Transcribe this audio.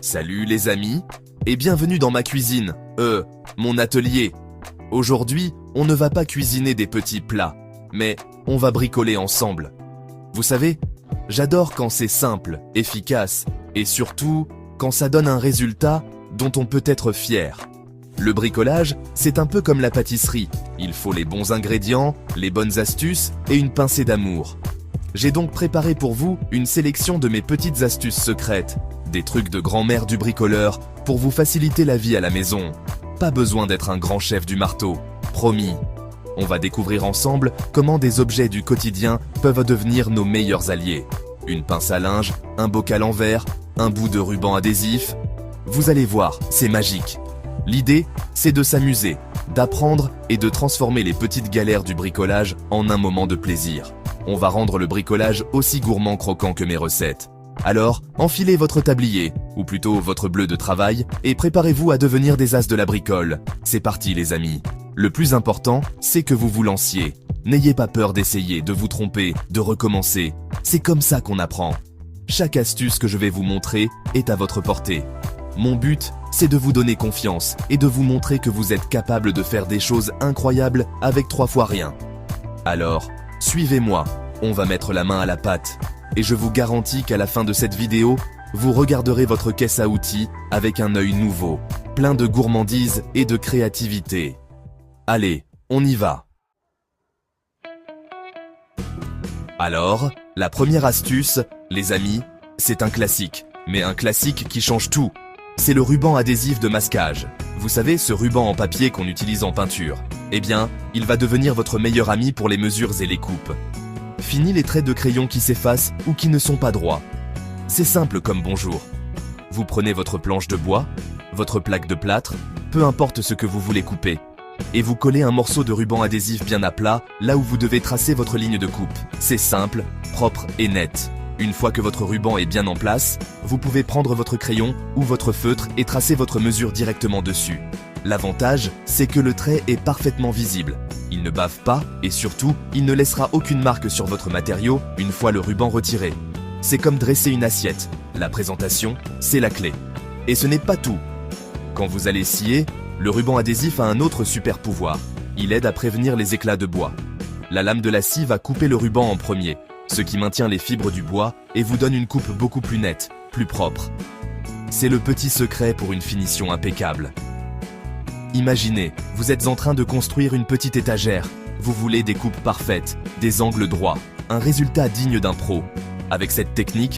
Salut les amis, et bienvenue dans ma cuisine, mon atelier. Aujourd'hui, on ne va pas cuisiner des petits plats, mais on va bricoler ensemble. Vous savez, j'adore quand c'est simple, efficace, et surtout, quand ça donne un résultat dont on peut être fier. Le bricolage, c'est un peu comme la pâtisserie. Il faut les bons ingrédients, les bonnes astuces et une pincée d'amour. J'ai donc préparé pour vous une sélection de mes petites astuces secrètes, des trucs de grand-mère du bricoleur pour vous faciliter la vie à la maison. Pas besoin d'être un grand chef du marteau, promis. On va découvrir ensemble comment des objets du quotidien peuvent devenir nos meilleurs alliés. Une pince à linge, un bocal en verre, un bout de ruban adhésif. Vous allez voir, c'est magique. L'idée, c'est de s'amuser, d'apprendre et de transformer les petites galères du bricolage en un moment de plaisir. On va rendre le bricolage aussi gourmand croquant que mes recettes. Alors, enfilez votre tablier, ou plutôt votre bleu de travail, et préparez-vous à devenir des as de la bricole. C'est parti les amis. Le plus important, c'est que vous vous lanciez. N'ayez pas peur d'essayer, de vous tromper, de recommencer. C'est comme ça qu'on apprend. Chaque astuce que je vais vous montrer est à votre portée. Mon but, c'est de vous donner confiance et de vous montrer que vous êtes capable de faire des choses incroyables avec 3 fois rien. Alors, suivez-moi, on va mettre la main à la pâte. Et je vous garantis qu'à la fin de cette vidéo, vous regarderez votre caisse à outils avec un œil nouveau, plein de gourmandise et de créativité. Allez, on y va. Alors, la première astuce, les amis, c'est un classique, mais un classique qui change tout. C'est le ruban adhésif de masquage. Vous savez, ce ruban en papier qu'on utilise en peinture. Eh bien, il va devenir votre meilleur ami pour les mesures et les coupes. Fini les traits de crayon qui s'effacent ou qui ne sont pas droits. C'est simple comme bonjour. Vous prenez votre planche de bois, votre plaque de plâtre, peu importe ce que vous voulez couper, et vous collez un morceau de ruban adhésif bien à plat, là où vous devez tracer votre ligne de coupe. C'est simple, propre et net. Une fois que votre ruban est bien en place, vous pouvez prendre votre crayon ou votre feutre et tracer votre mesure directement dessus. L'avantage, c'est que le trait est parfaitement visible. Il ne bave pas et surtout, il ne laissera aucune marque sur votre matériau une fois le ruban retiré. C'est comme dresser une assiette. La présentation, c'est la clé. Et ce n'est pas tout. Quand vous allez scier, le ruban adhésif a un autre super pouvoir. Il aide à prévenir les éclats de bois. La lame de la scie va couper le ruban en premier, ce qui maintient les fibres du bois et vous donne une coupe beaucoup plus nette, plus propre. C'est le petit secret pour une finition impeccable. Imaginez, vous êtes en train de construire une petite étagère. Vous voulez des coupes parfaites, des angles droits, un résultat digne d'un pro. Avec cette technique,